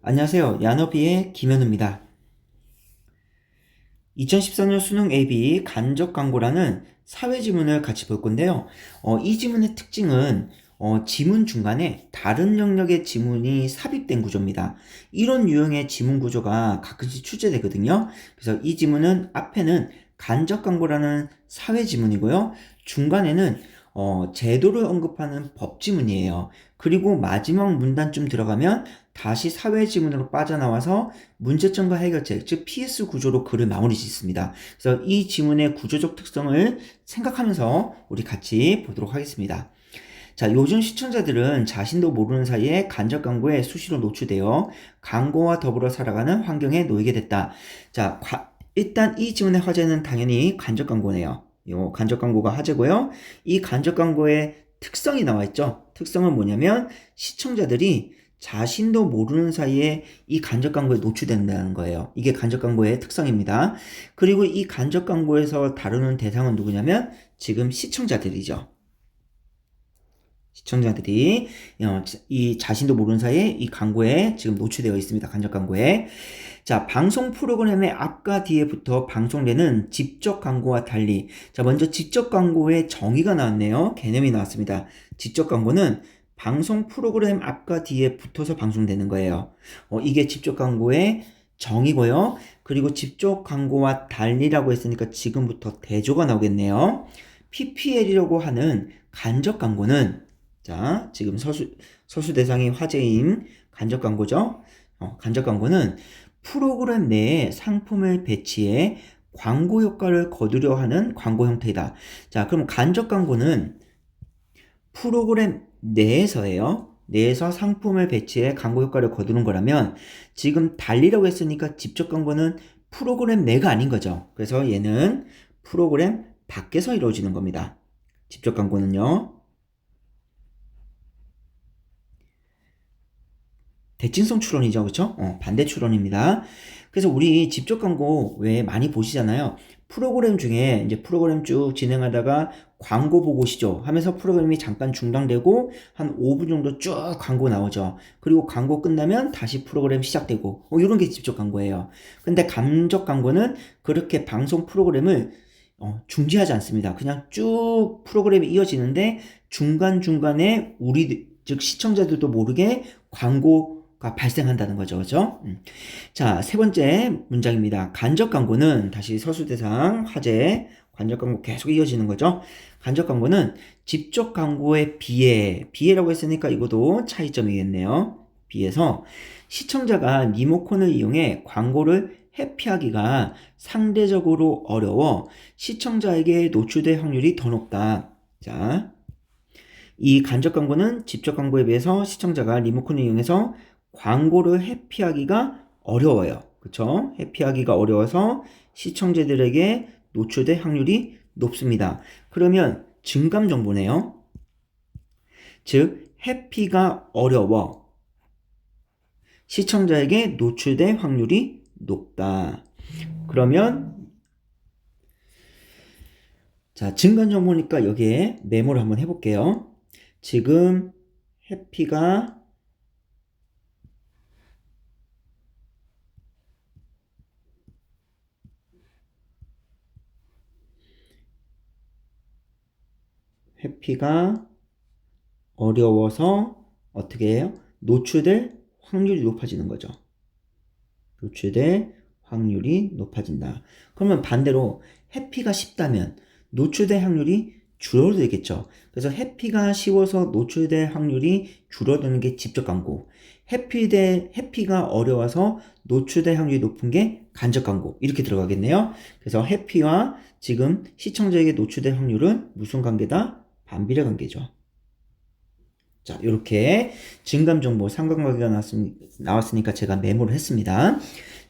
안녕하세요. 야너비의 김현우입니다. 2014년 수능 AB 간접 광고라는 사회 지문을 같이 볼 건데요. 이 지문의 특징은 지문 중간에 다른 영역의 지문이 삽입된 구조입니다. 이런 유형의 지문 구조가 가끔씩 출제되거든요. 그래서 이 지문은 앞에는 간접 광고라는 사회 지문이고요. 중간에는 제도를 언급하는 법 지문이에요. 그리고 마지막 문단쯤 들어가면 다시 사회 지문으로 빠져나와서 문제점과 해결책, 즉 PS 구조로 글을 마무리 짓습니다. 그래서 이 지문의 구조적 특성을 생각하면서 우리 같이 보도록 하겠습니다. 자, 요즘 시청자들은 자신도 모르는 사이에 간접 광고에 수시로 노출되어 광고와 더불어 살아가는 환경에 놓이게 됐다. 자, 일단 이 지문의 화제는 당연히 간접 광고네요. 요 간접 광고가 화제고요. 이 간접 광고의 특성이 나와 있죠. 특성은 뭐냐면 시청자들이 자신도 모르는 사이에 이 간접 광고에 노출된다는 거예요. 이게 간접 광고의 특성입니다. 그리고 이 간접 광고에서 다루는 대상은 누구냐면 지금 시청자들이죠. 시청자들이 이 자신도 모르는 사이에 이 광고에 지금 노출되어 있습니다. 간접 광고에. 자, 방송 프로그램의 앞과 뒤에부터 방송되는 직접 광고와 달리, 자, 먼저 직접 광고의 정의가 나왔네요. 개념이 나왔습니다. 직접 광고는 방송 프로그램 앞과 뒤에 붙어서 방송되는 거예요. 이게 직접 광고의 정의고요. 그리고 직접 광고와 달리라고 했으니까 지금부터 대조가 나오겠네요. PPL이라고 하는 간접 광고는, 자, 지금 서술 대상이 화제인 간접 광고죠. 간접 광고는 프로그램 내에 상품을 배치해 광고 효과를 거두려 하는 광고 형태이다. 자, 그럼 간접 광고는 프로그램 내에서예요. 내에서 상품을 배치해 광고 효과를 거두는 거라면 지금 달리라고 했으니까 직접 광고는 프로그램 내가 아닌 거죠. 그래서 얘는 프로그램 밖에서 이루어지는 겁니다. 직접 광고는요. 대칭성 추론이죠. 그렇죠? 반대 추론입니다. 그래서 우리 직접 광고 왜 많이 보시잖아요. 프로그램 중에 이제 프로그램 쭉 진행하다가 광고 보고 시죠 하면서 프로그램이 잠깐 중단되고 한 5분 정도 쭉 광고 나오죠. 그리고 광고 끝나면 다시 프로그램 시작되고 이런 게 직접 광고예요. 근데 간접 광고는 그렇게 방송 프로그램을 중지하지 않습니다. 그냥 쭉 프로그램이 이어지는데 중간중간에 우리 즉 시청자들도 모르게 광고가 발생한다는 거죠. 그죠? 자, 세 번째 문장입니다. 간접 광고는 다시 서술대상 화제 간접 광고 계속 이어지는 거죠. 간접 광고는 직접 광고에 비해라고 했으니까 이것도 차이점이겠네요. 비해서 시청자가 리모컨을 이용해 광고를 회피하기가 상대적으로 어려워 시청자에게 노출될 확률이 더 높다. 자, 이 간접 광고는 직접 광고에 비해서 시청자가 리모컨을 이용해서 광고를 회피하기가 어려워요. 그쵸? 회피하기가 어려워서 시청자들에게 노출될 확률이 높습니다. 그러면 증감 정보네요. 즉, 회피가 어려워 시청자에게 노출될 확률이 높다. 그러면 자, 증감 정보니까 여기에 메모를 한번 해볼게요. 지금 회피가 어려워서 어떻게 해요? 노출될 확률이 높아지는 거죠. 노출될 확률이 높아진다. 그러면 반대로 회피가 쉽다면 노출될 확률이 줄어들겠죠. 그래서 회피가 쉬워서 노출될 확률이 줄어드는 게 직접 광고. 회피가 어려워서 노출될 확률이 높은 게 간접 광고. 이렇게 들어가겠네요. 그래서 회피와 지금 시청자에게 노출될 확률은 무슨 관계다? 반비례 관계죠. 자, 이렇게 증감 정보 상관관계가 나왔으니까 제가 메모를 했습니다.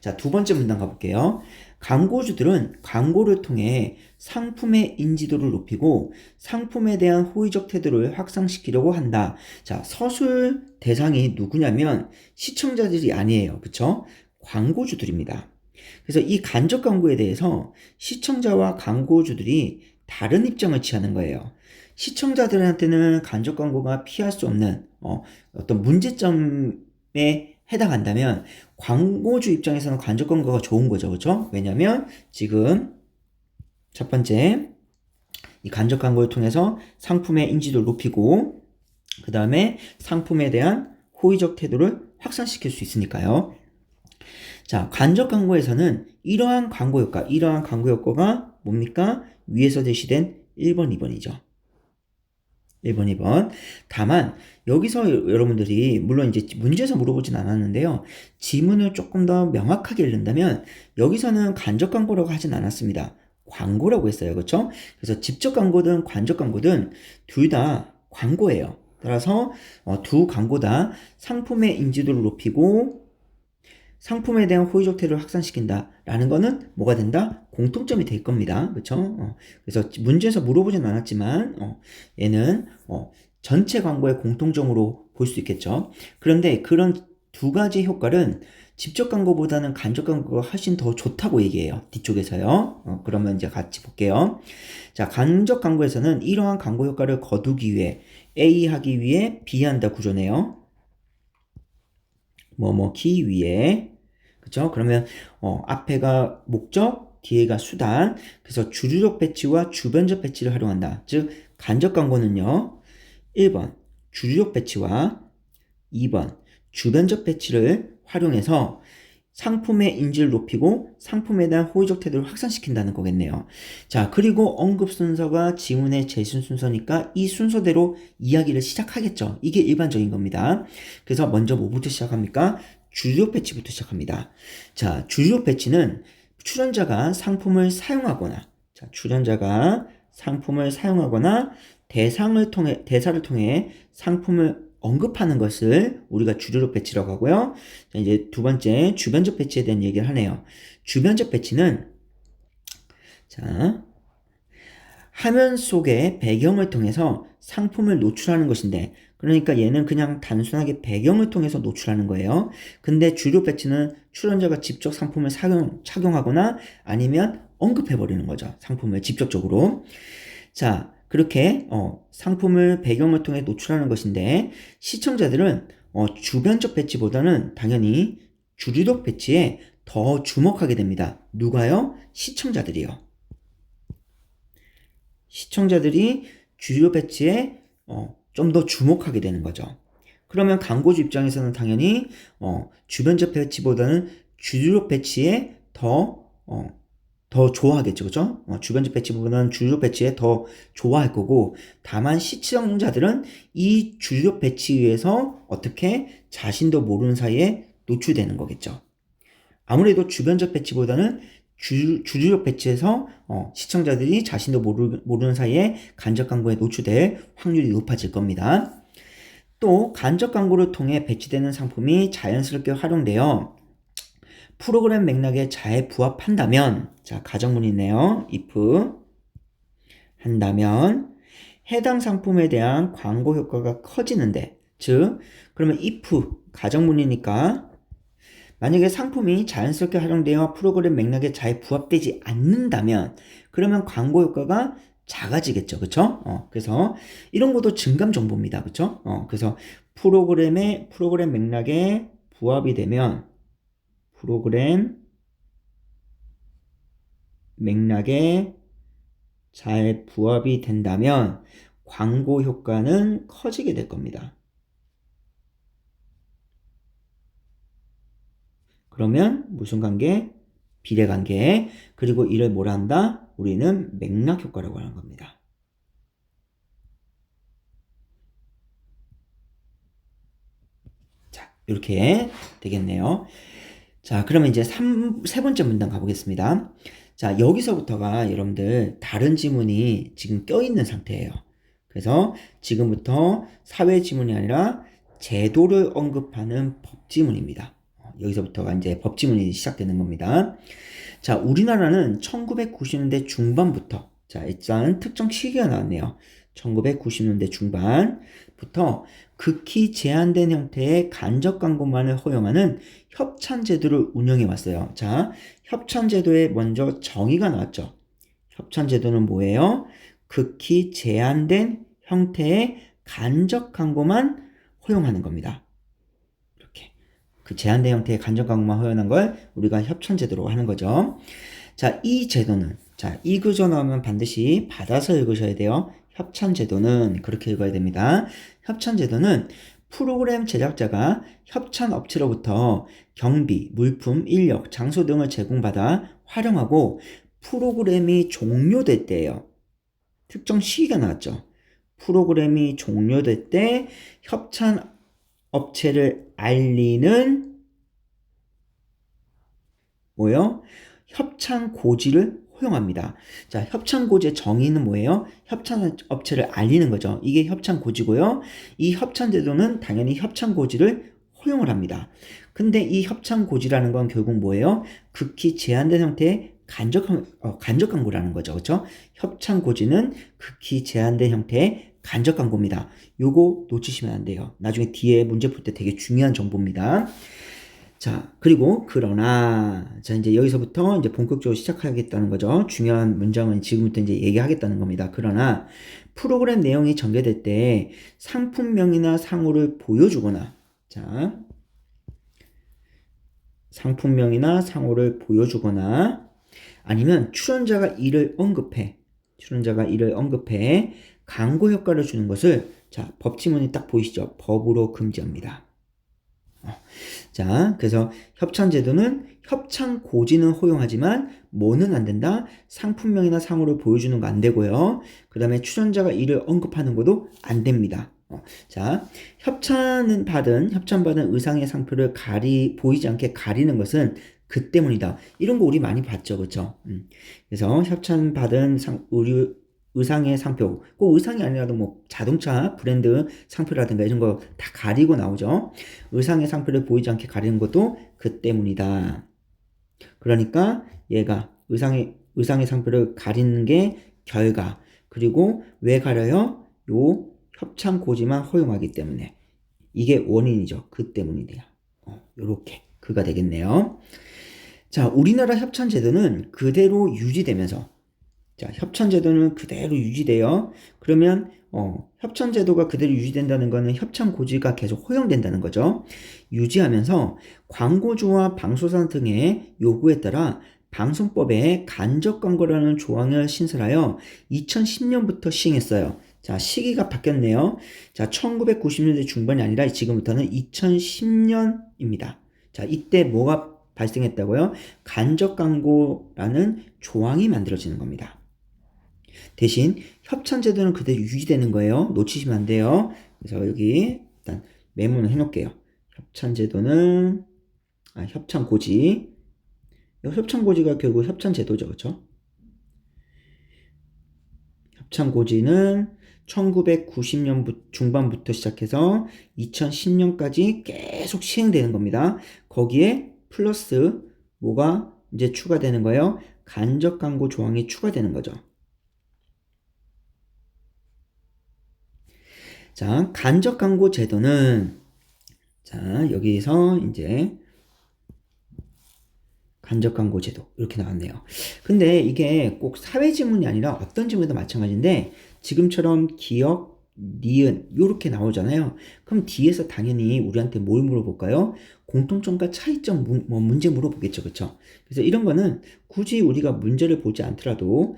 자, 두 번째 문단 가볼게요. 광고주들은 광고를 통해 상품의 인지도를 높이고 상품에 대한 호의적 태도를 확산시키려고 한다. 자, 서술 대상이 누구냐면 시청자들이 아니에요. 그쵸? 광고주들입니다. 그래서 이 간접 광고에 대해서 시청자와 광고주들이 다른 입장을 취하는 거예요. 시청자들한테는 간접 광고가 피할 수 없는 어떤 문제점에 해당한다면 광고주 입장에서는 간접 광고가 좋은 거죠. 그렇죠? 왜냐면 지금 첫 번째 이 간접 광고를 통해서 상품의 인지도를 높이고 그 다음에 상품에 대한 호의적 태도를 확산시킬 수 있으니까요. 자, 간접 광고에서는 이러한 광고 효과가 뭡니까? 위에서 제시된 1번, 2번이죠. 1번, 2번. 다만 여기서 여러분들이 물론 이제 문제에서 물어보진 않았는데요. 지문을 조금 더 명확하게 읽는다면 여기서는 간접 광고라고 하진 않았습니다. 광고라고 했어요. 그렇죠? 그래서 직접 광고든 간접 광고든 둘 다 광고예요. 따라서 두 광고 다 상품의 인지도를 높이고 상품에 대한 호의적 태도를 확산시킨다라는 거는 뭐가 된다? 공통점이 될 겁니다. 그렇죠? 그래서 문제에서 물어보진 않았지만 얘는 전체 광고의 공통점으로 볼 수 있겠죠. 그런데 그런 두 가지 효과는 직접 광고보다는 간접 광고가 훨씬 더 좋다고 얘기해요. 뒤쪽에서요. 그러면 이제 같이 볼게요. 자, 간접 광고에서는 이러한 광고 효과를 거두기 위해 A 하기 위해 B 한다 구조네요. 뭐뭐기 위해. 그쵸? 그러면 앞에가 목적, 뒤에가 수단. 그래서 주류적 배치와 주변적 배치를 활용한다. 즉 간접 광고는요. 1번 주류적 배치와 2번 주변적 배치를 활용해서 상품의 인지를 높이고 상품에 대한 호의적 태도를 확산시킨다는 거겠네요. 자, 그리고 언급 순서가 지문의 제시 순서니까 이 순서대로 이야기를 시작하겠죠. 이게 일반적인 겁니다. 그래서 먼저 뭐부터 시작합니까? 주류적 배치부터 시작합니다. 자, 주류적 배치는 출연자가 상품을 사용하거나 대사를 통해 상품을 언급하는 것을 우리가 주류적 배치라고 하고요. 자, 이제 두 번째 주변적 배치에 대한 얘기를 하네요. 주변적 배치는 자, 화면 속의 배경을 통해서 상품을 노출하는 것인데 그러니까 얘는 그냥 단순하게 배경을 통해서 노출하는 거예요. 근데 주류 배치는 출연자가 직접 상품을 착용하거나 아니면 언급해버리는 거죠. 상품을 직접적으로. 자, 그렇게 상품을 배경을 통해 노출하는 것인데 시청자들은 주변적 배치보다는 당연히 주류적 배치에 더 주목하게 됩니다. 누가요? 시청자들이요. 시청자들이 주류 배치에 좀 더 주목하게 되는 거죠. 그러면 광고주 입장에서는 당연히 주변적 배치보다는 주류적 배치에 더 좋아하겠죠. 그죠? 주변적 배치보다는 주류적 배치에 더 좋아할 거고 다만 시청자들은 이 주류적 배치에 의해서 어떻게 자신도 모르는 사이에 노출되는 거겠죠. 아무래도 주변적 배치보다는 주류적 배치에서 시청자들이 자신도 모르는 사이에 간접 광고에 노출될 확률이 높아질 겁니다. 또 간접 광고를 통해 배치되는 상품이 자연스럽게 활용되어 프로그램 맥락에 잘 부합한다면 자, 가정문이네요. if 한다면 해당 상품에 대한 광고 효과가 커지는데 즉 그러면 if 가정문이니까 만약에 상품이 자연스럽게 활용되어 프로그램 맥락에 잘 부합되지 않는다면 그러면 광고 효과가 작아지겠죠. 그쵸? 그래서 이런 것도 증감 정보입니다. 그쵸? 그래서 프로그램 맥락에 부합이 되면 프로그램 맥락에 잘 부합이 된다면 광고 효과는 커지게 될 겁니다. 그러면 무슨 관계? 비례관계. 그리고 이를 뭐라 한다? 우리는 맥락 효과라고 하는 겁니다. 자, 이렇게 되겠네요. 자, 그러면 이제 세 번째 문단 가보겠습니다. 자, 여기서부터가 여러분들 다른 지문이 지금 껴있는 상태예요. 그래서 지금부터 사회 지문이 아니라 제도를 언급하는 법 지문입니다. 여기서부터가 이제 법 지문이 시작되는 겁니다. 자, 우리나라는 1990년대 중반부터 자, 일단 특정 시기가 나왔네요. 1990년대 중반부터 극히 제한된 형태의 간접 광고만을 허용하는 협찬 제도를 운영해 왔어요. 자, 협찬 제도에 먼저 정의가 나왔죠. 협찬 제도는 뭐예요? 극히 제한된 형태의 간접 광고만 허용하는 겁니다. 이렇게 그 제한된 형태의 간접 광고만 허용한 걸 우리가 협찬제도로 하는 거죠. 자, 이 제도는, 자, 이 구조 나오면 반드시 받아서 읽으셔야 돼요. 협찬제도는 그렇게 읽어야 됩니다. 협찬제도는 프로그램 제작자가 협찬 업체로부터 경비, 물품, 인력, 장소 등을 제공받아 활용하고 프로그램이 종료될 때예요. 특정 시기가 나왔죠. 프로그램이 종료될 때 협찬 업체를 알리는 뭐예요? 협찬 고지를 허용합니다. 자, 협찬 고지의 정의는 뭐예요? 협찬 업체를 알리는 거죠. 이게 협찬 고지고요. 이 협찬 제도는 당연히 협찬 고지를 허용을 합니다. 근데 이 협찬 고지라는 건 결국 뭐예요? 극히 제한된 형태의 간접 광고라는 거죠. 그렇죠? 협찬 고지는 극히 제한된 형태의 간접 광고입니다. 요거 놓치시면 안 돼요. 나중에 뒤에 문제 풀 때 되게 중요한 정보입니다. 자, 그리고 그러나 자 이제 여기서부터 이제 본격적으로 시작하겠다는 거죠. 중요한 문장은 지금부터 이제 얘기하겠다는 겁니다. 그러나 프로그램 내용이 전개될 때 상품명이나 상호를 보여주거나 자 상품명이나 상호를 보여주거나 아니면 출연자가 이를 언급해 광고 효과를 주는 것을 자 법지문이 딱 보이시죠? 법으로 금지합니다. 자, 그래서 협찬제도는 협찬 고지는 허용하지만 뭐는 안 된다? 상품명이나 상호를 보여주는 거 안 되고요. 그 다음에 출연자가 이를 언급하는 것도 안 됩니다. 자, 협찬받은 의상의 상표를 보이지 않게 가리는 것은 그 때문이다. 이런 거 우리 많이 봤죠, 그렇죠? 그래서 협찬받은 의상의 상표, 꼭 의상이 아니라도 뭐 자동차 브랜드 상표라든가 이런 거 다 가리고 나오죠. 의상의 상표를 보이지 않게 가리는 것도 그 때문이다. 그러니까 얘가 의상의 상표를 가리는 게 결과. 그리고 왜 가려요? 요 협찬 고지만 허용하기 때문에. 이게 원인이죠. 그 때문이돼요. 요렇게 그가 되겠네요. 자, 우리나라 협찬 제도는 그대로 유지되면서 자, 협찬 제도는 그대로 유지돼요. 그러면 협찬 제도가 그대로 유지된다는 거는 협찬 고지가 계속 허용된다는 거죠. 유지하면서 광고주와 방송사 등의 요구에 따라 방송법에 간접 광고라는 조항을 신설하여 2010년부터 시행했어요. 자, 시기가 바뀌었네요. 자, 1990년대 중반이 아니라 지금부터는 2010년입니다. 자, 이때 뭐가 발생했다고요? 간접 광고라는 조항이 만들어지는 겁니다. 대신 협찬 제도는 그대로 유지되는 거예요. 놓치시면 안 돼요. 그래서 여기 일단 메모는 해놓을게요. 협찬 제도는 협찬 고지. 협찬 고지가 결국 협찬 제도죠, 그렇죠? 협찬 고지는 1990년 중반부터 시작해서 2010년까지 계속 시행되는 겁니다. 거기에 플러스 뭐가 이제 추가되는 거예요? 간접 광고 조항이 추가되는 거죠. 자, 간접 광고 제도는 자, 여기서 이제 간접 광고 제도 이렇게 나왔네요. 근데 이게 꼭 사회 지문이 아니라 어떤 지문에도 마찬가지인데 지금처럼 기억, 니은 이렇게 나오잖아요. 그럼 뒤에서 당연히 우리한테 뭘 물어볼까요? 공통점과 차이점 문제 물어보겠죠, 그렇죠? 그래서 이런 거는 굳이 우리가 문제를 보지 않더라도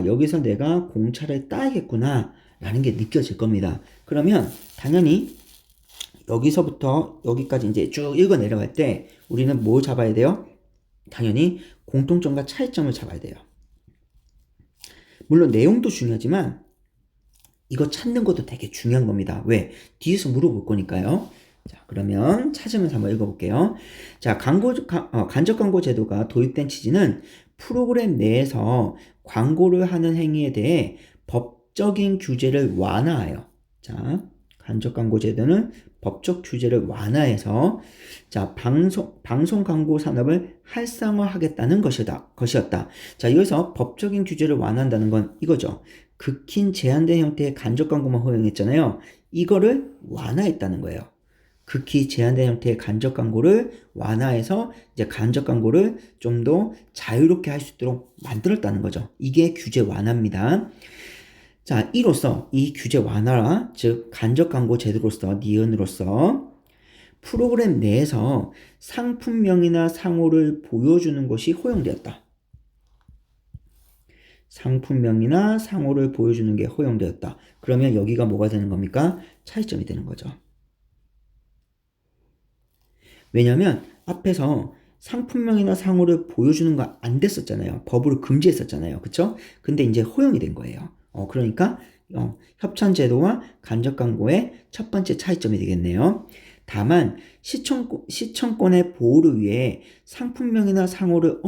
여기서 내가 공차를 따야겠구나 라는 게 느껴질 겁니다. 그러면 당연히 여기서부터 여기까지 이제 쭉 읽어 내려갈 때 우리는 뭘 잡아야 돼요? 당연히 공통점과 차이점을 잡아야 돼요. 물론 내용도 중요하지만 이거 찾는 것도 되게 중요한 겁니다. 왜? 뒤에서 물어볼 거니까요. 자, 그러면 찾으면서 한번 읽어볼게요. 자, 간접 광고 제도가 도입된 취지는 프로그램 내에서 광고를 하는 행위에 대해 법적인 규제를 완화하여 자, 간접 광고 제도는 법적 규제를 완화해서 자, 방송 광고 산업을 활성화하겠다는 것이었다. 자, 여기서 법적인 규제를 완화한다는 건 이거죠. 극히 제한된 형태의 간접 광고만 허용했잖아요. 이거를 완화했다는 거예요. 극히 제한된 형태의 간접 광고를 완화해서 이제 간접 광고를 좀 더 자유롭게 할 수 있도록 만들었다는 거죠. 이게 규제 완화입니다. 자, 이로써 이 규제 완화, 즉 간접 광고 제도로서 니은으로서 프로그램 내에서 상품명이나 상호를 보여주는 것이 허용되었다. 상품명이나 상호를 보여주는 게 허용되었다. 그러면 여기가 뭐가 되는 겁니까? 차이점이 되는 거죠. 왜냐하면 앞에서 상품명이나 상호를 보여주는 거 안 됐었잖아요. 법으로 금지했었잖아요. 그쵸? 근데 이제 허용이 된 거예요. 그러니까 협찬제도와 간접광고의 첫 번째 차이점이 되겠네요. 다만 시청권의 보호를 위해 상품명이나 상호를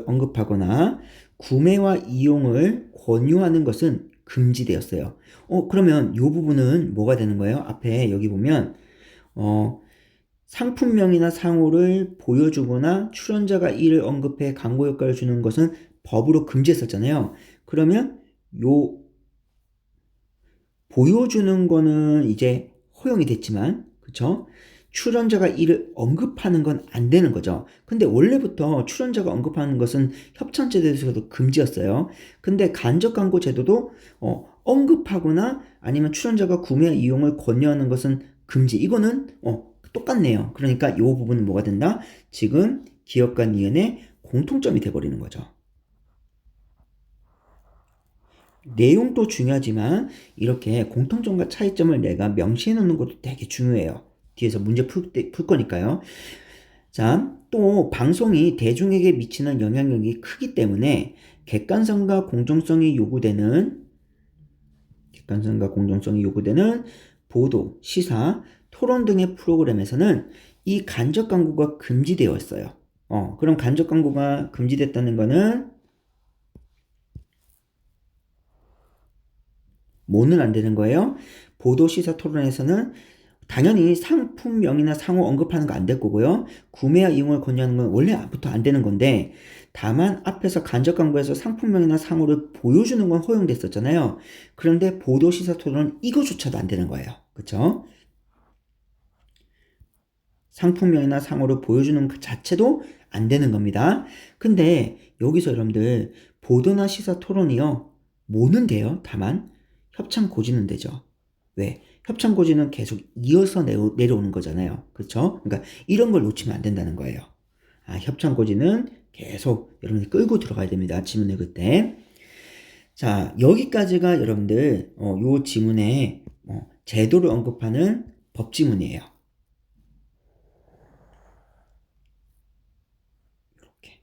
언급하거나 구매와 이용을 권유하는 것은 금지되었어요. 그러면 이 부분은 뭐가 되는 거예요? 앞에 여기 보면 상품명이나 상호를 보여주거나 출연자가 이를 언급해 광고 효과를 주는 것은 법으로 금지했었잖아요. 그러면 요 보여주는 거는 이제 허용이 됐지만, 그쵸? 출연자가 이를 언급하는 건 안 되는 거죠. 근데 원래부터 출연자가 언급하는 것은 협찬제도에서도 금지였어요. 근데 간접광고 제도도 언급하거나 아니면 출연자가 구매 이용을 권유하는 것은 금지. 이거는 똑같네요. 그러니까 이 부분은 뭐가 된다? 지금 기업과 니은의 공통점이 돼버리는 거죠. 내용도 중요하지만 이렇게 공통점과 차이점을 내가 명시해 놓는 것도 되게 중요해요. 뒤에서 문제 풀 거니까요. 자, 또 방송이 대중에게 미치는 영향력이 크기 때문에 객관성과 공정성이 요구되는 보도, 시사, 토론 등의 프로그램에서는 이 간접 광고가 금지되어 있어요. 그럼 간접 광고가 금지됐다는 거는 뭐는 안 되는 거예요? 보도, 시사, 토론에서는 당연히 상품명이나 상호 언급하는 거 안 될 거고요. 구매와 이용을 권유하는 건 원래부터 안 되는 건데, 다만 앞에서 간접 광고에서 상품명이나 상호를 보여주는 건 허용됐었잖아요. 그런데 보도, 시사, 토론은 이거조차도 안 되는 거예요. 그쵸? 상품명이나 상호를 보여주는 그 자체도 안 되는 겁니다. 근데 여기서 여러분들 보도나 시사, 토론이요. 뭐는 돼요? 다만 협찬 고지는 되죠. 왜? 협찬 고지는 계속 이어서 내려오는 거잖아요. 그렇죠? 그러니까 이런 걸 놓치면 안 된다는 거예요. 협찬 고지는 계속 여러분이 끌고 들어가야 됩니다. 지문을 그때. 자, 여기까지가 여러분들 요 지문에 제도를 언급하는 법 지문이에요. 이렇게.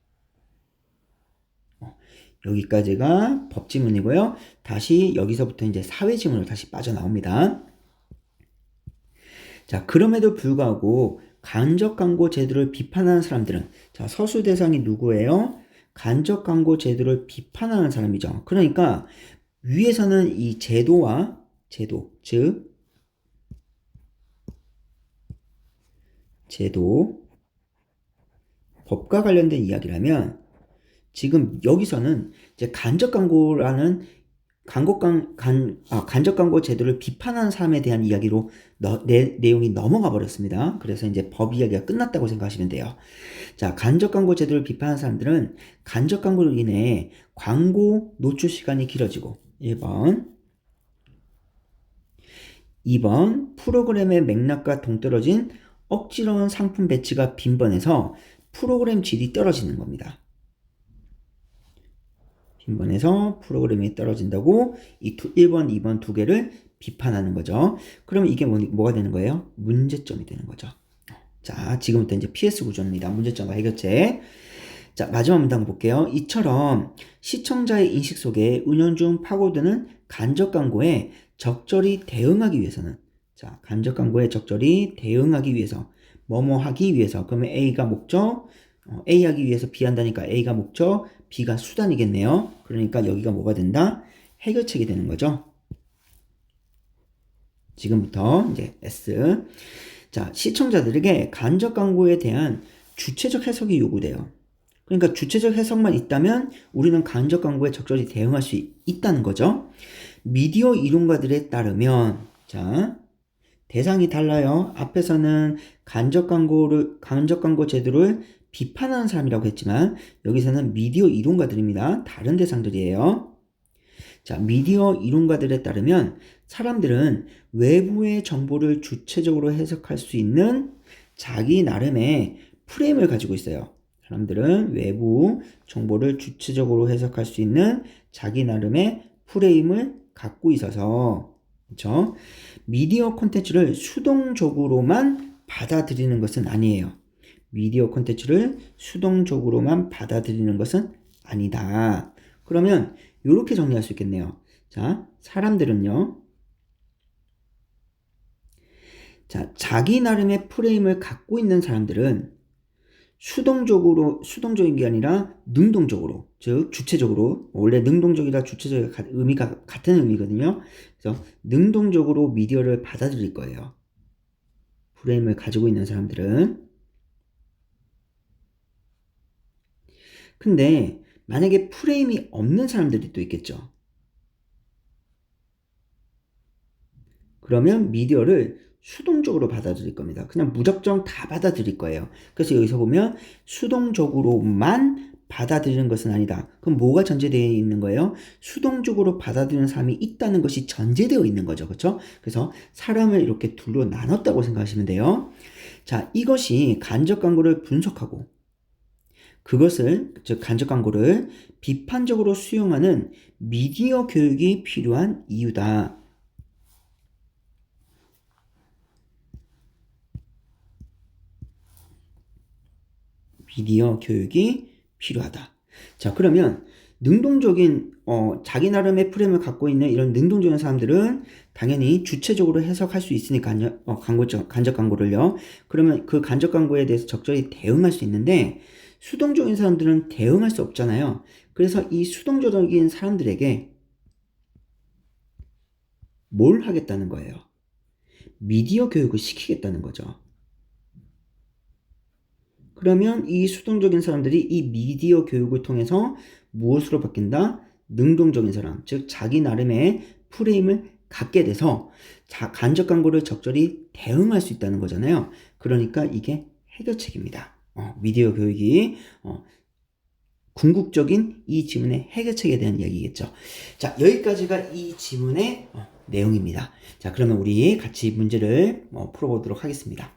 여기까지가 법 지문이고요. 다시 여기서부터 이제 사회 지문으로 다시 빠져나옵니다. 자, 그럼에도 불구하고 간접 광고 제도를 비판하는 사람들은, 자, 서술 대상이 누구예요? 간접 광고 제도를 비판하는 사람이죠. 그러니까 위에서는 이 제도, 즉 제도, 법과 관련된 이야기라면 지금 여기서는 이제 간접 광고라는 간접 광고 제도를 비판하는 사람에 대한 이야기로 내용이 넘어가 버렸습니다. 그래서 이제 법 이야기가 끝났다고 생각하시면 돼요. 자, 간접 광고 제도를 비판하는 사람들은 간접 광고로 인해 광고 노출 시간이 길어지고 1번, 2번 프로그램의 맥락과 동떨어진 억지로운 상품 배치가 빈번해서 프로그램 질이 떨어지는 겁니다. 빈번해서 프로그램이 떨어진다고 이 1번, 2번 두 개를 비판하는 거죠. 그러면 이게 뭐가 되는 거예요? 문제점이 되는 거죠. 자, 지금부터 이제 PS 구조입니다. 문제점과 해결책. 자, 마지막 문장 볼게요. 이처럼 시청자의 인식 속에 은연중 파고드는 간접 광고에 적절히 대응하기 위해서는, 자, 간접 광고에 적절히 대응하기 위해서, 뭐뭐 하기 위해서, 그러면 A가 목적, A 하기 위해서 B 한다니까 A가 목적, B가 수단이겠네요. 그러니까 여기가 뭐가 된다? 해결책이 되는 거죠. 지금부터 이제 S. 자, 시청자들에게 간접 광고에 대한 주체적 해석이 요구돼요. 그러니까 주체적 해석만 있다면 우리는 간접 광고에 적절히 대응할 수 있다는 거죠. 미디어 이론가들에 따르면, 자, 대상이 달라요. 앞에서는 간접 광고 제도를 비판하는 사람이라고 했지만 여기서는 미디어 이론가들입니다. 다른 대상들이에요. 자, 미디어 이론가들에 따르면 사람들은 외부의 정보를 주체적으로 해석할 수 있는 자기 나름의 프레임을 가지고 있어요. 사람들은 외부 정보를 주체적으로 해석할 수 있는 자기 나름의 프레임을 갖고 있어서, 그렇죠? 미디어 콘텐츠를 수동적으로만 받아들이는 것은 아니에요. 미디어 콘텐츠를 수동적으로만 받아들이는 것은 아니다. 그러면 이렇게 정리할 수 있겠네요. 자, 사람들은요. 자, 자기 나름의 프레임을 갖고 있는 사람들은 수동적인 게 아니라 능동적으로, 즉 주체적으로, 원래 능동적이라 주체적이 의미가 같은 의미거든요. 그래서 능동적으로 미디어를 받아들일 거예요. 프레임을 가지고 있는 사람들은. 근데 만약에 프레임이 없는 사람들이 또 있겠죠. 그러면 미디어를 수동적으로 받아들일 겁니다. 그냥 무작정 다 받아들일 거예요. 그래서 여기서 보면 수동적으로만 받아들이는 것은 아니다. 그럼 뭐가 전제되어 있는 거예요? 수동적으로 받아들이는 사람이 있다는 것이 전제되어 있는 거죠. 그렇죠? 그래서 사람을 이렇게 둘로 나눴다고 생각하시면 돼요. 자, 이것이 간접 광고를 분석하고 그것을, 즉 간접 광고를 비판적으로 수용하는 미디어 교육이 필요한 이유다. 미디어 교육이 필요하다. 자, 그러면 능동적인 자기 나름의 프레임을 갖고 있는 이런 능동적인 사람들은 당연히 주체적으로 해석할 수 있으니까요. 간접 광고를요. 그러면 그 간접 광고에 대해서 적절히 대응할 수 있는데 수동적인 사람들은 대응할 수 없잖아요. 그래서 이 수동적인 사람들에게 뭘 하겠다는 거예요? 미디어 교육을 시키겠다는 거죠. 그러면 이 수동적인 사람들이 이 미디어 교육을 통해서 무엇으로 바뀐다? 능동적인 사람, 즉 자기 나름의 프레임을 갖게 돼서 간접 광고를 적절히 대응할 수 있다는 거잖아요. 그러니까 이게 해결책입니다. 미디어 교육이 궁극적인 이 지문의 해결책에 대한 이야기겠죠. 자, 여기까지가 이 지문의 내용입니다. 자, 그러면 우리 같이 문제를 풀어보도록 하겠습니다.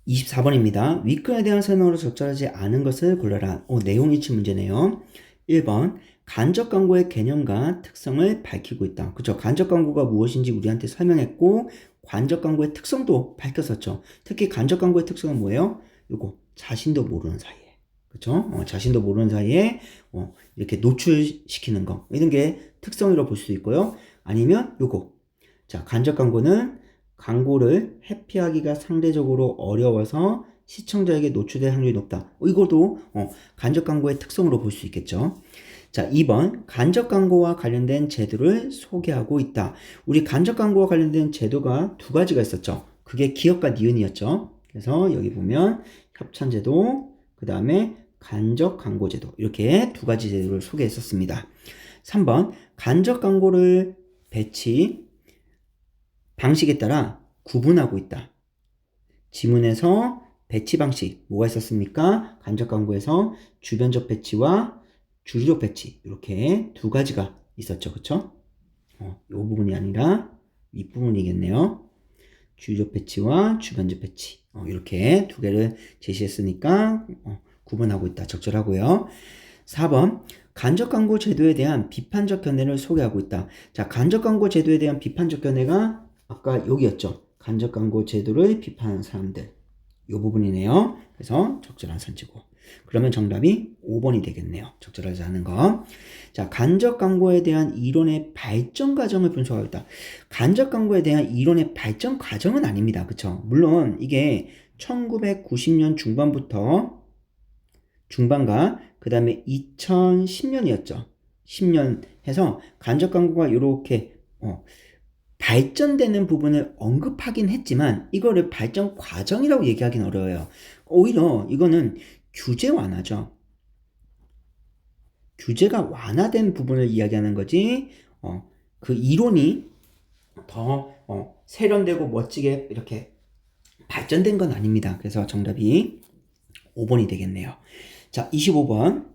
24번입니다. 윗글에 대한 설명으로 적절하지 않은 것을 골라라. 내용 일치 문제네요. 1번 간접 광고의 개념과 특성을 밝히고 있다. 그렇죠? 간접 광고가 무엇인지 우리한테 설명했고 간접 광고의 특성도 밝혔었죠. 특히 간접 광고의 특성은 뭐예요? 요거 자신도 모르는 사이에, 그렇죠? 자신도 모르는 사이에 이렇게 노출시키는 거, 이런 게 특성이라고 볼 수 있고요. 아니면 요거, 자, 간접 광고는 광고를 회피하기가 상대적으로 어려워서 시청자에게 노출될 확률이 높다. 이것도 간접 광고의 특성으로 볼 수 있겠죠. 자, 2번 간접 광고와 관련된 제도를 소개하고 있다. 우리 간접 광고와 관련된 제도가 두 가지가 있었죠. 그게 기업과 니은이었죠. 그래서 여기 보면 협찬제도, 그 다음에 간접 광고제도, 이렇게 두 가지 제도를 소개했었습니다. 3번 간접 광고를 배치 방식에 따라 구분하고 있다. 지문에서 배치 방식 뭐가 있었습니까? 간접 광고에서 주변적 배치와 주류적 배치, 이렇게 두 가지가 있었죠. 그쵸? 이 부분이 아니라 윗부분이겠네요. 주류적 배치와 주변적 배치, 이렇게 두 개를 제시했으니까 구분하고 있다. 적절하고요. 4번 간접 광고 제도에 대한 비판적 견해를 소개하고 있다. 자, 간접 광고 제도에 대한 비판적 견해가 아까 여기였죠. 간접 광고 제도를 비판하는 사람들, 이 부분이네요. 그래서 적절한 선지고. 그러면 정답이 5번이 되겠네요. 적절하지 않은 거. 자, 간접 광고에 대한 이론의 발전 과정을 분석하고 있다. 간접 광고에 대한 이론의 발전 과정은 아닙니다. 그쵸? 물론 이게 1990년 중반과 그 다음에 2010년이었죠. 10년 해서 간접 광고가 이렇게 발전되는 부분을 언급하긴 했지만 이거를 발전 과정이라고 얘기하기는 어려워요. 오히려 이거는 규제 완화죠. 규제가 완화된 부분을 이야기하는 거지 그 이론이 더 세련되고 멋지게 이렇게 발전된 건 아닙니다. 그래서 정답이 5번이 되겠네요. 자, 25번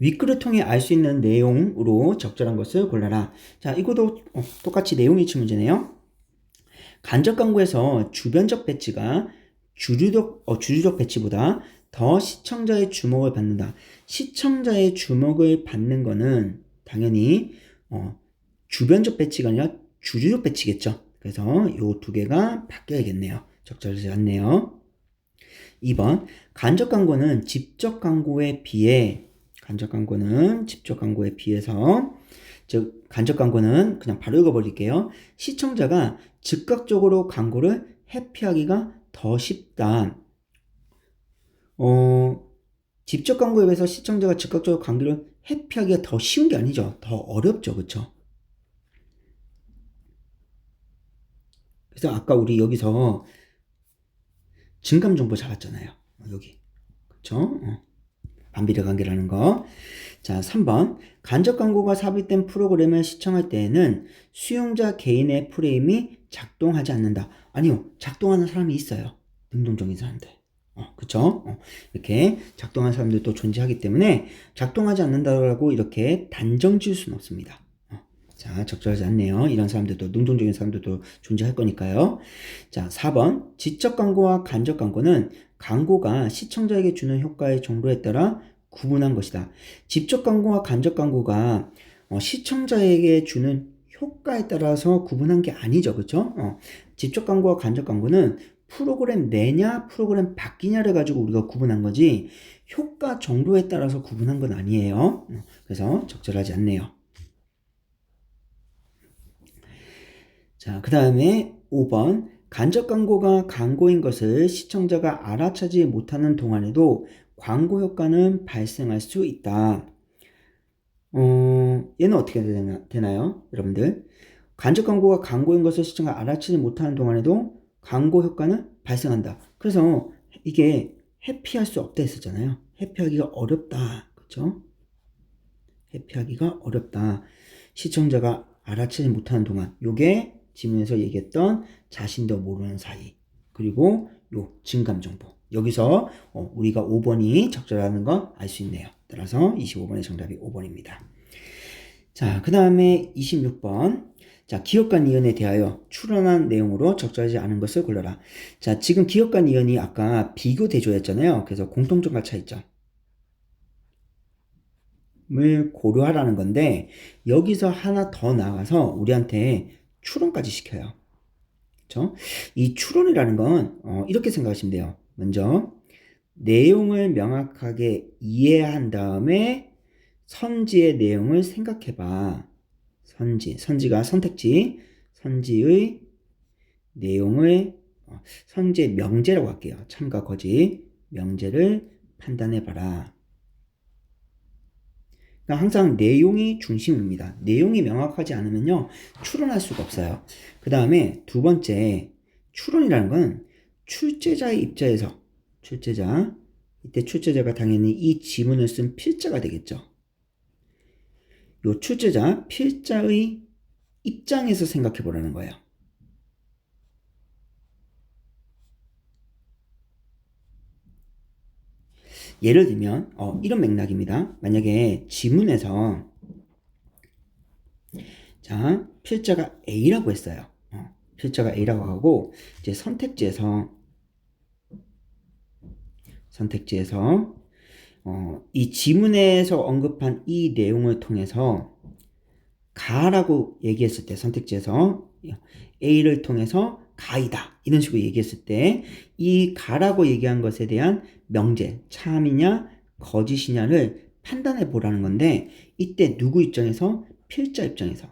윗글을 통해 알 수 있는 내용으로 적절한 것을 골라라. 자, 이것도 똑같이 내용 일치 문제네요. 간접 광고에서 주변적 배치가 주류적 배치보다 더 시청자의 주목을 받는다. 시청자의 주목을 받는 거는 당연히 주변적 배치가 아니라 주류적 배치겠죠. 그래서 요 두 개가 바뀌어야겠네요. 적절하지 않네요. 2번 간접 광고는 직접 광고에 비해서 즉 간접 광고는 그냥 바로 읽어버릴게요. 시청자가 즉각적으로 광고를 회피하기가 더 쉽다. 직접 광고에 비해서 시청자가 즉각적으로 광고를 회피하기가 더 쉬운 게 아니죠. 더 어렵죠. 그쵸? 그래서 아까 우리 여기서 증감 정보 잡았잖아요. 여기. 그쵸? 반비례 관계라는 거. 자, 3번. 간접 광고가 삽입된 프로그램을 시청할 때에는 수용자 개인의 프레임이 작동하지 않는다. 아니요. 작동하는 사람이 있어요. 능동적인 사람들. 그쵸? 이렇게 작동하는 사람들도 존재하기 때문에 작동하지 않는다고 이렇게 단정 지을 수는 없습니다. 자, 적절하지 않네요. 이런 사람들도, 능동적인 사람들도 존재할 거니까요. 자, 4번. 지적 광고와 간접 광고는 광고가 시청자에게 주는 효과의 정도에 따라 구분한 것이다. 직접 광고와 간접 광고가 시청자에게 주는 효과에 따라서 구분한 게 아니죠. 그쵸? 직접 광고와 간접 광고는 프로그램 내냐, 프로그램 바뀌냐를 가지고 우리가 구분한 거지, 효과 정도에 따라서 구분한 건 아니에요. 그래서 적절하지 않네요. 자, 그 다음에 5번. 간접 광고가 광고인 것을 시청자가 알아차지 못하는 동안에도 광고 효과는 발생할 수 있다. 얘는 어떻게 되나요? 여러분들. 간접 광고가 광고인 것을 시청자가 알아차지 못하는 동안에도 광고 효과는 발생한다. 그래서 이게 회피할 수 없다 했었잖아요. 회피하기가 어렵다. 그쵸? 회피하기가 어렵다. 시청자가 알아채지 못하는 동안. 요게 지문에서 얘기했던 자신도 모르는 사이. 그리고 요 증감정보. 여기서 우리가 5번이 적절하는 건 알 수 있네요. 따라서 25번의 정답이 5번입니다. 자, 그 다음에 26번. 자, 기업간 이연에 대하여 추론한 내용으로 적절하지 않은 것을 골라라. 자, 지금 기업간 이연이 아까 비교 대조였잖아요. 그래서 공통점과 차이점 을 고려하라는 건데, 여기서 하나 더 나가서 우리한테 추론까지 시켜요. 그쵸? 이 추론이라는 건 이렇게 생각하시면 돼요. 먼저 내용을 명확하게 이해한 다음에 선지의 내용을 생각해봐. 선지가 선택지, 선지의 내용을 선지의 명제라고 할게요. 참과 거짓, 명제를 판단해봐라. 그러니까 항상 내용이 중심입니다. 내용이 명확하지 않으면요, 추론할 수가 없어요. 그 다음에 두 번째, 추론이라는 건 출제자의 입장에서, 이때 출제자가 당연히 이 지문을 쓴 필자가 되겠죠. 요 출제자, 필자의 입장에서 생각해 보라는 거예요. 예를 들면 이런 맥락입니다. 만약에 지문에서 자, 필자가 A라고 했어요. 필자가 A라고 하고 이제 선택지에서 이 지문에서 언급한 이 내용을 통해서 가라고 얘기했을 때, 선택지에서 A를 통해서 가이다 이런 식으로 얘기했을 때 이 가라고 얘기한 것에 대한 명제, 참이냐 거짓이냐를 판단해 보라는 건데, 이때 누구 입장에서? 필자 입장에서.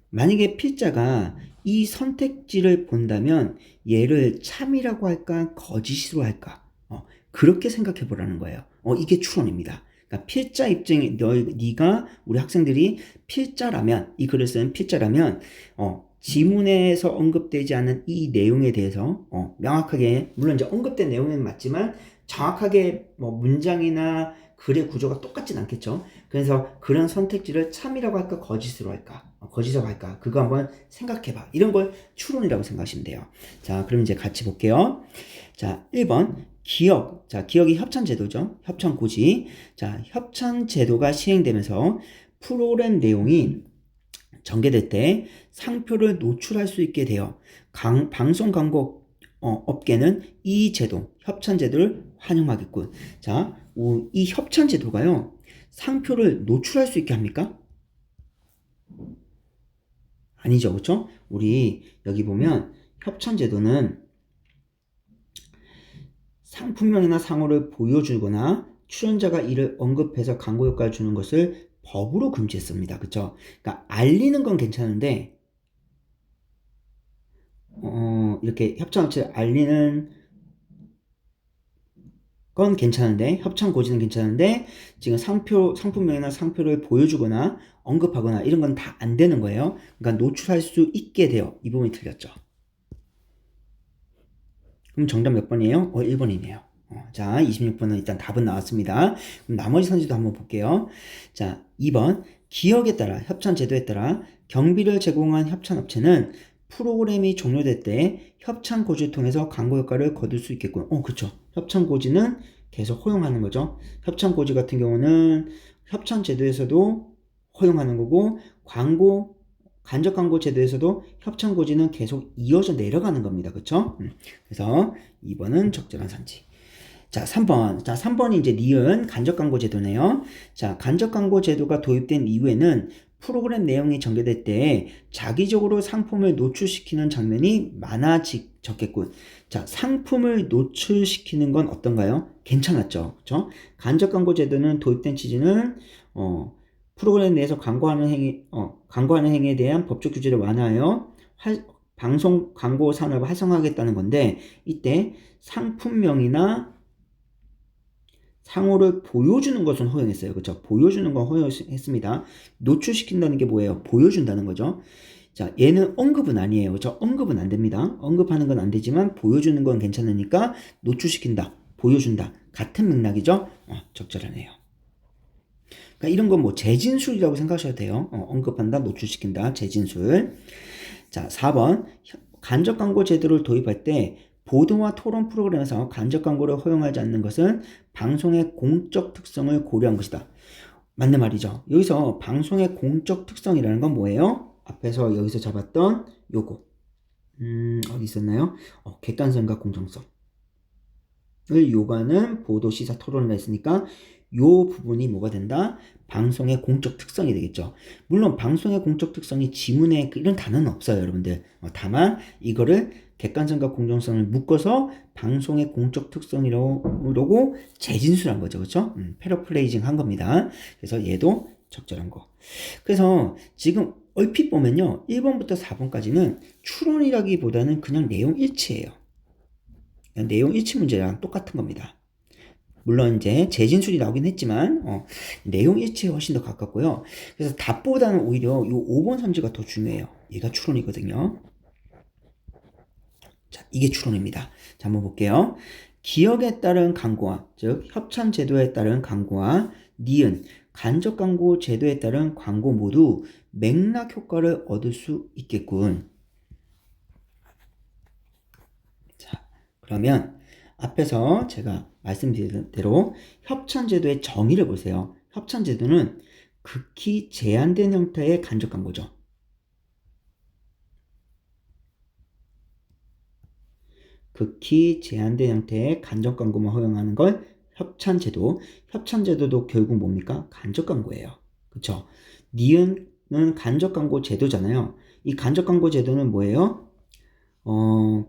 만약에 필자가 이 선택지를 본다면 얘를 참이라고 할까 거짓으로 할까, 그렇게 생각해 보라는 거예요. 이게 추론입니다. 그러니까 필자 입장에 네가 우리 학생들이 필자라면, 이 글을 쓴 필자라면 지문에서 언급되지 않은 이 내용에 대해서 명확하게, 물론 이제 언급된 내용은 맞지만 정확하게 뭐 문장이나 글의 구조가 똑같진 않겠죠. 그래서 그런 선택지를 참이라고 할까 거짓으로 할까, 거짓이라고 할까, 그거 한번 생각해봐. 이런 걸 추론이라고 생각하시면 돼요. 자, 그럼 이제 같이 볼게요. 자, 1번 기역, 자, 기역이 협찬제도죠. 협찬고지. 자, 협찬제도가 시행되면서 프로그램 내용이 전개될 때 상표를 노출할 수 있게 되어 방송 광고 업계는 이 제도, 협찬제도를 환영하겠군. 자, 이 협찬제도가요, 상표를 노출할 수 있게 합니까? 아니죠, 그렇죠? 우리 여기 보면 협찬제도는 상품명이나 상호를 보여주거나 출연자가 이를 언급해서 광고 효과를 주는 것을 법으로 금지했습니다. 그쵸? 그러니까 알리는 건 괜찮은데 이렇게 협찬업체를 알리는 건 괜찮은데 협찬 고지는 괜찮은데 지금 상품명이나 상표를 보여주거나 언급하거나 이런 건 다 안 되는 거예요. 그러니까 노출할 수 있게 돼요. 이 부분이 틀렸죠. 그럼 정답 몇 번이에요? 1번이네요. 자, 26번은 일단 답은 나왔습니다. 그럼 나머지 선지도 한번 볼게요. 자, 2번. 기역에 따라, 협찬 제도에 따라 경비를 제공한 협찬업체는 프로그램이 종료될 때 협찬 고지를 통해서 광고 효과를 거둘 수 있겠군. 그쵸. 협찬 고지는 계속 허용하는 거죠. 협찬 고지 같은 경우는 협찬 제도에서도 허용하는 거고, 간접 광고 제도에서도 협찬 고지는 계속 이어져 내려가는 겁니다. 그쵸? 그래서 2번은 적절한 선지. 자, 3번. 자, 3번이 이제 니은 간접 광고 제도네요. 자, 간접 광고 제도가 도입된 이후에는 프로그램 내용이 전개될 때 자기적으로 상품을 노출시키는 장면이 많아졌겠군. 자, 상품을 노출시키는 건 어떤가요? 괜찮았죠. 그쵸? 간접 광고 제도는 도입된 취지는 프로그램 내에서 광고하는 행위에 대한 법적 규제를 완화하여 방송 광고 산업을 활성화하겠다는 건데, 이때 상품명이나 상호를 보여주는 것은 허용했어요. 그렇죠? 보여주는 건 허용했습니다. 노출시킨다는 게 뭐예요? 보여준다는 거죠. 자, 얘는 언급은 아니에요. 그렇죠? 언급은 안 됩니다. 언급하는 건 안 되지만 보여주는 건 괜찮으니까 노출시킨다, 보여준다. 같은 맥락이죠? 적절하네요. 그러니까 이런 건 뭐 재진술이라고 생각하셔도 돼요. 언급한다, 노출시킨다, 재진술. 자, 4번. 간접 광고 제도를 도입할 때 보도와 토론 프로그램에서 간접 광고를 허용하지 않는 것은 방송의 공적 특성을 고려한 것이다. 맞는 말이죠. 여기서 방송의 공적 특성이라는 건 뭐예요? 앞에서 여기서 잡았던 요거. 어디 있었나요? 객관성과 공정성을 요구하는 보도, 시사, 토론을 했으니까 요 부분이 뭐가 된다? 방송의 공적 특성이 되겠죠. 물론 방송의 공적 특성이 지문에 이런 단어는 없어요, 여러분들. 다만 이거를 객관성과 공정성을 묶어서 방송의 공적 특성이라고 재진술한 거죠. 그렇죠? 패러플레이징 한 겁니다. 그래서 얘도 적절한 거. 그래서 지금 얼핏 보면요, 1번부터 4번까지는 추론이라기보다는 그냥 내용 일치예요. 그냥 내용 일치 문제랑 똑같은 겁니다. 물론 이제 재진술이 나오긴 했지만 내용 일치에 훨씬 더 가깝고요. 그래서 답보다는 오히려 이 5번 선지가 더 중요해요. 얘가 추론이거든요. 자, 이게 추론입니다. 자, 한번 볼게요. 기역에 따른 광고와, 즉 협찬 제도에 따른 광고와 니은 간접 광고 제도에 따른 광고 모두 맥락 효과를 얻을 수 있겠군. 자, 그러면 앞에서 제가 말씀드린 대로 협찬제도의 정의를 보세요. 협찬제도는 극히 제한된 형태의 간접 광고죠. 극히 제한된 형태의 간접 광고만 허용하는 걸 협찬제도. 협찬제도도 결국 뭡니까? 간접 광고예요. 그쵸? 니은은 간접 광고 제도잖아요. 이 간접 광고 제도는 뭐예요?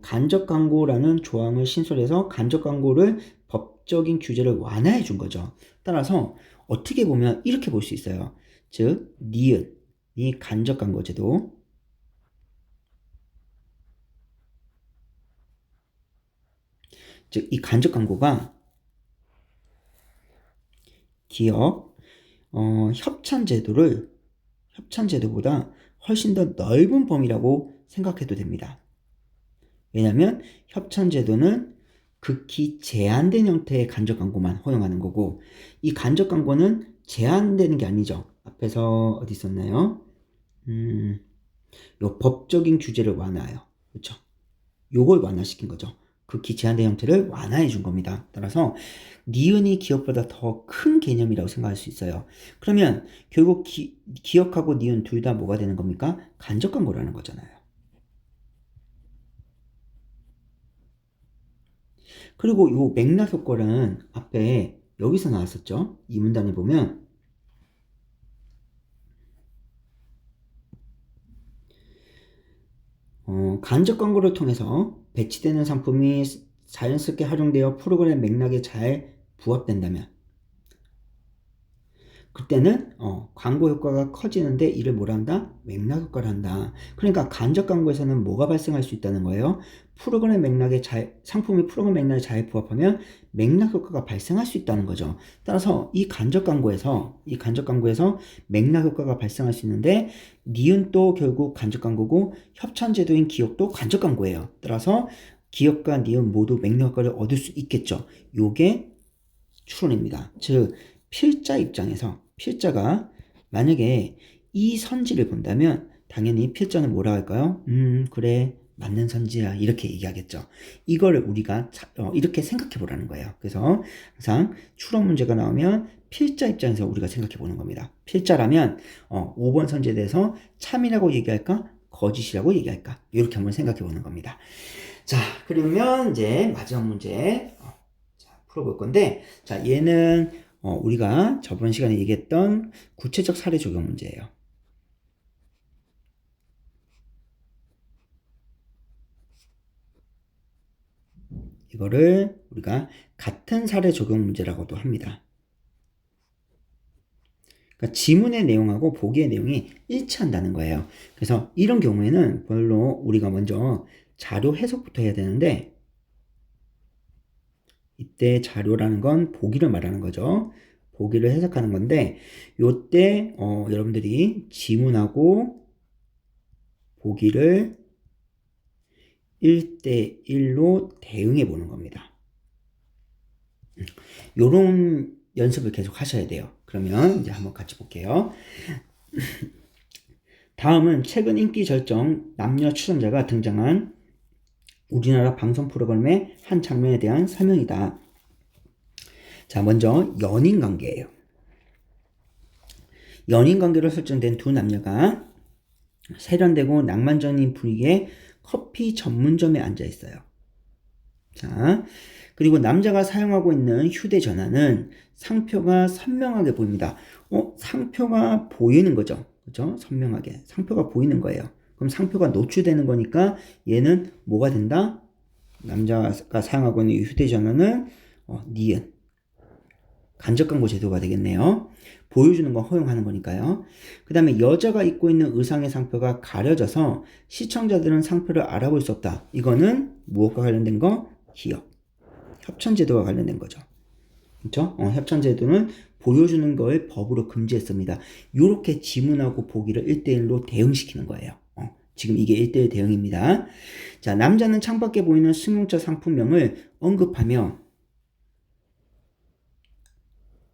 간접 광고라는 조항을 신설해서 간접 광고를 법적인 규제를 완화해 준 거죠. 따라서 어떻게 보면 이렇게 볼 수 있어요. 즉, 니은이 간접 광고 제도, 즉 이 간접 광고가 기업 협찬 제도보다 훨씬 더 넓은 범위라고 생각해도 됩니다. 왜냐하면 협찬 제도는 극히 제한된 형태의 간접 광고만 허용하는 거고, 이 간접 광고는 제한되는 게 아니죠. 앞에서 어디 있었나요? 요 법적인 규제를 완화해요. 그렇죠? 요걸 완화시킨 거죠. 극히 제한된 형태를 완화해 준 겁니다. 따라서 니은이 기억보다 더 큰 개념이라고 생각할 수 있어요. 그러면 결국 기억하고 니은 둘 다 뭐가 되는 겁니까? 간접 광고라는 거잖아요. 그리고 요 맥락 효과는 앞에 여기서 나왔었죠. 이 문단에 보면 간접 광고를 통해서 배치되는 상품이 자연스럽게 활용되어 프로그램 맥락에 잘 부합된다면 그때는 광고 효과가 커지는데 이를 뭐라 한다? 맥락 효과를 한다. 그러니까 간접 광고에서는 뭐가 발생할 수 있다는 거예요? 상품이 프로그램 맥락에 잘 부합하면 맥락 효과가 발생할 수 있다는 거죠. 따라서 이 간접 광고에서 맥락 효과가 발생할 수 있는데 니은도 결국 간접 광고고 협찬제도인 기억도 간접 광고예요. 따라서 기억과 니은 모두 맥락 효과를 얻을 수 있겠죠. 요게 추론입니다. 즉 필자가 만약에 이 선지를 본다면 당연히 필자는 뭐라 할까요? 그래 맞는 선지야 이렇게 얘기하겠죠. 이걸 우리가 이렇게 생각해 보라는 거예요. 그래서 항상 추론 문제가 나오면 필자 입장에서 우리가 생각해 보는 겁니다. 필자라면 5번 선지에 대해서 참이라고 얘기할까? 거짓이라고 얘기할까? 이렇게 한번 생각해 보는 겁니다. 자, 그러면 이제 마지막 문제 풀어볼 건데, 자, 얘는 우리가 저번 시간에 얘기했던 구체적 사례 적용 문제예요. 이거를 우리가 같은 사례 적용 문제라고도 합니다. 그러니까 지문의 내용하고 보기의 내용이 일치한다는 거예요. 그래서 이런 경우에는 별로 우리가 먼저 자료 해석부터 해야 되는데 이때 자료라는 건 보기를 말하는 거죠. 보기를 해석하는 건데 요때 여러분들이 지문하고 보기를 1대1로 대응해 보는 겁니다. 요런 연습을 계속 하셔야 돼요. 그러면 이제 한번 같이 볼게요. 다음은 최근 인기 절정 남녀 출연자가 등장한 우리나라 방송 프로그램의 한 장면에 대한 설명이다. 자, 먼저 연인 관계예요. 연인 관계로 설정된 두 남녀가 세련되고 낭만적인 분위기의 커피 전문점에 앉아 있어요. 자, 그리고 남자가 사용하고 있는 휴대전화는 상표가 선명하게 보입니다. 상표가 보이는 거죠. 그죠? 선명하게. 상표가 보이는 거예요. 그럼 상표가 노출되는 거니까 얘는 뭐가 된다? 남자가 사용하고 있는 휴대전화는 니은. 간접 광고 제도가 되겠네요. 보여주는 거 허용하는 거니까요. 그 다음에 여자가 입고 있는 의상의 상표가 가려져서 시청자들은 상표를 알아볼 수 없다. 이거는 무엇과 관련된 거? 기억. 협찬제도와 관련된 거죠. 그렇죠? 협찬제도는 보여주는 걸 법으로 금지했습니다. 이렇게 지문하고 보기를 1대1로 대응시키는 거예요. 지금 이게 1대1 대응입니다. 자, 남자는 창밖에 보이는 승용차 상품명을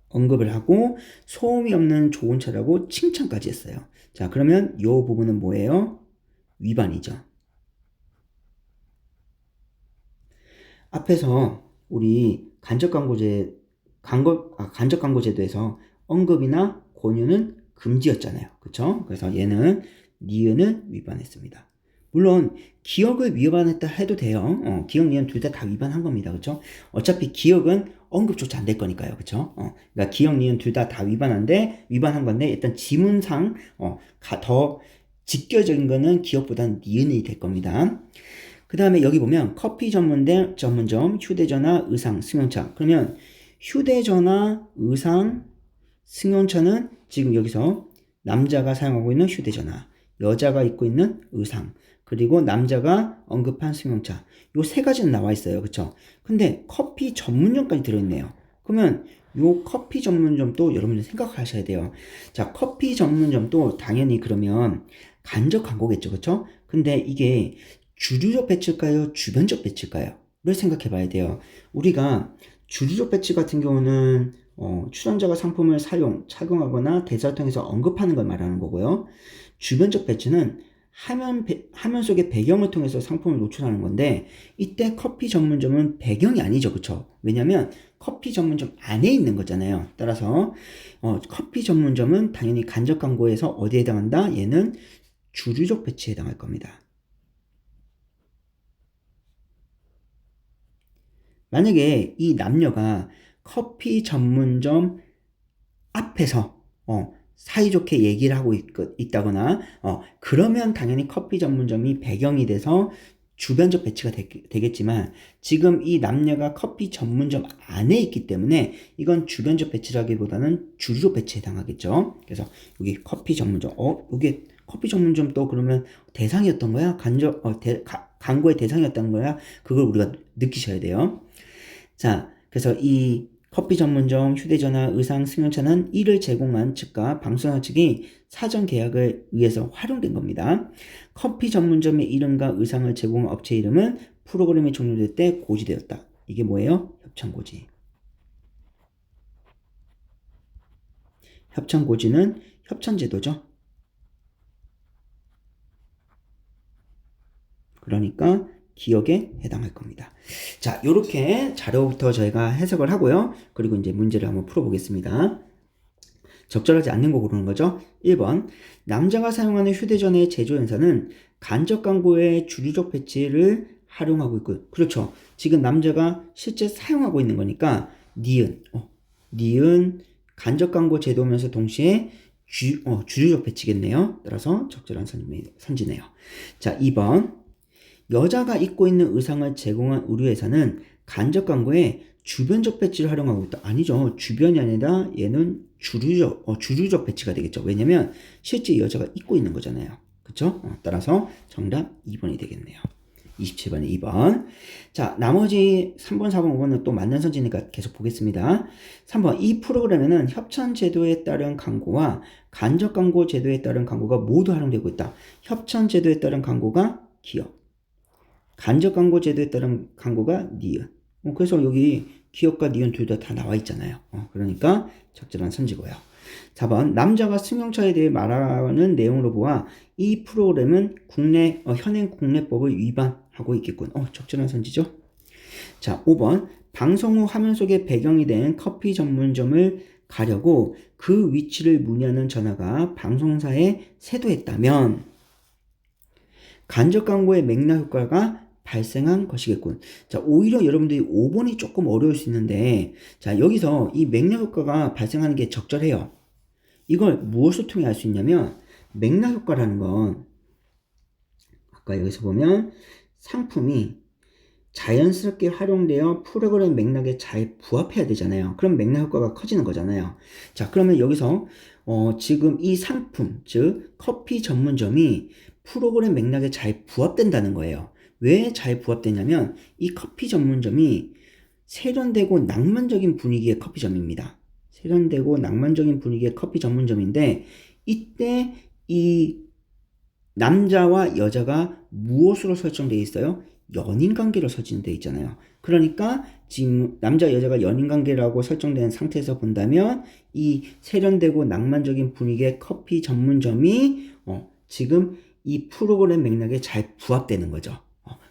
언급을 하고 소음이 없는 좋은 차라고 칭찬까지 했어요. 자, 그러면 이 부분은 뭐예요? 위반이죠. 앞에서 우리 간접 광고제도에서 언급이나 권유는 금지였잖아요. 그쵸? 그래서 얘는 니은을 위반했습니다. 물론 기억을 위반했다 해도 돼요. 기억, 니은 둘 다 위반한 겁니다. 그쵸? 어차피 기억은 언급조차 안 될 거니까요. 그쵸? 그러니까 기억, 니은 둘 다 위반한 건데 일단 지문상 더 직결적인 거는 기억보다는 니은이 될 겁니다. 그 다음에 여기 보면 커피 전문점, 휴대전화, 의상, 승용차. 그러면 휴대전화, 의상, 승용차는 지금 여기서 남자가 사용하고 있는 휴대전화, 여자가 입고 있는 의상, 그리고 남자가 언급한 승용차. 요 세 가지는 나와 있어요. 그쵸? 근데 커피 전문점까지 들어있네요. 그러면 요 커피 전문점도 여러분들 생각하셔야 돼요. 자, 커피 전문점도 당연히 그러면 간접 광고겠죠. 그쵸? 근데 이게 주류적 배치일까요? 주변적 배치일까요? 를 생각해 봐야 돼요. 우리가 주류적 배치 같은 경우는 출연자가 상품을 착용하거나 대사를 통해서 언급하는 걸 말하는 거고요. 주변적 배치는 화면 속의 배경을 통해서 상품을 노출하는 건데 이때 커피 전문점은 배경이 아니죠. 그쵸? 왜냐면 커피 전문점 안에 있는 거잖아요. 따라서 커피 전문점은 당연히 간접 광고에서 어디에 해당한다? 얘는 주류적 배치에 해당할 겁니다. 만약에 이 남녀가 커피 전문점 앞에서 사이좋게 얘기를 하고 있다거나 그러면 당연히 커피 전문점이 배경이 돼서 주변적 배치가 되겠지만 지금 이 남녀가 커피 전문점 안에 있기 때문에 이건 주변적 배치라기보다는 주류적 배치에 해당하겠죠. 그래서 여기 커피 전문점 이게 커피 전문점 또 그러면 대상이었던 거야? 광고의 대상이었던 거야? 그걸 우리가 느끼셔야 돼요. 자, 그래서 이 커피 전문점, 휴대전화, 의상, 승용차는 이를 제공한 측과 방송사 측이 사전 계약을 위해서 활용된 겁니다. 커피 전문점의 이름과 의상을 제공한 업체 이름은 프로그램이 종료될 때 고지되었다. 이게 뭐예요? 협찬고지. 협찬고지는 협찬제도죠. 그러니까 기억에 해당할 겁니다. 자, 요렇게 자료부터 저희가 해석을 하고요. 그리고 이제 문제를 한번 풀어보겠습니다. 적절하지 않는 거 고르는 거죠. 1번 남자가 사용하는 휴대전화의 제조회사는 간접 광고의 주류적 배치를 활용하고 있고 그렇죠. 지금 남자가 실제 사용하고 있는 거니까 니은 간접 광고 제도면서 동시에 주류적 배치겠네요. 따라서 적절한 선지네요. 자, 2번 여자가 입고 있는 의상을 제공한 의류회사는 간접 광고에 주변적 배치를 활용하고 있다. 아니죠. 주변이 아니라 얘는 주류적 배치가 되겠죠. 왜냐면 실제 여자가 입고 있는 거잖아요. 그쵸? 따라서 정답 2번이 되겠네요. 27번에 2번. 자, 나머지 3번, 4번, 5번은 또 맞는 선지니까 계속 보겠습니다. 3번. 이 프로그램에는 협찬 제도에 따른 광고와 간접 광고 제도에 따른 광고가 모두 활용되고 있다. 협찬 제도에 따른 광고가 기업. 간접 광고 제도에 따른 광고가 니은. 그래서 여기 기업과 니은 둘 다 나와 있잖아요. 그러니까 적절한 선지고요. 4번 남자가 승용차에 대해 말하는 내용으로 보아 이 프로그램은 현행 국내법을 위반하고 있겠군. 적절한 선지죠. 자, 5번 방송 후 화면 속에 배경이 된 커피 전문점을 가려고 그 위치를 문의하는 전화가 방송사에 세도했다면 간접 광고의 맥락 효과가 발생한 것이겠군. 자, 오히려 여러분들이 5번이 조금 어려울 수 있는데 자, 여기서 이 맥락 효과가 발생하는 게 적절해요. 이걸 무엇을 통해 알 수 있냐면 맥락 효과라는 건 아까 여기서 보면 상품이 자연스럽게 활용되어 프로그램 맥락에 잘 부합해야 되잖아요. 그럼 맥락 효과가 커지는 거잖아요. 자, 그러면 여기서 지금 이 상품, 즉 커피 전문점이 프로그램 맥락에 잘 부합된다는 거예요. 왜 잘 부합되냐면 이 커피 전문점이 세련되고 낭만적인 분위기의 커피점입니다. 세련되고 낭만적인 분위기의 커피 전문점인데 이때 이 남자와 여자가 무엇으로 설정되어 있어요? 연인관계로 설정되어 있잖아요. 그러니까 지금 남자 여자가 연인관계라고 설정된 상태에서 본다면 이 세련되고 낭만적인 분위기의 커피 전문점이 지금 이 프로그램 맥락에 잘 부합되는 거죠.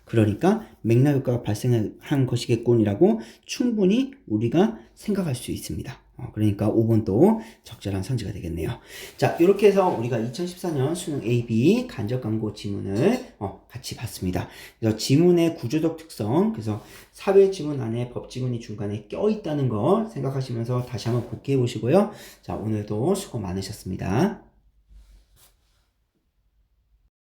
그러니까 맥락 효과가 발생한 것이겠군이라고 충분히 우리가 생각할 수 있습니다. 그러니까 5번도 적절한 선지가 되겠네요. 자, 이렇게 해서 우리가 2014년 수능 AB 간접 광고 지문을 같이 봤습니다. 그래서 지문의 구조적 특성, 그래서 사회 지문 안에 법 지문이 중간에 껴 있다는 거 생각하시면서 다시 한번 복귀해 보시고요. 자, 오늘도 수고 많으셨습니다.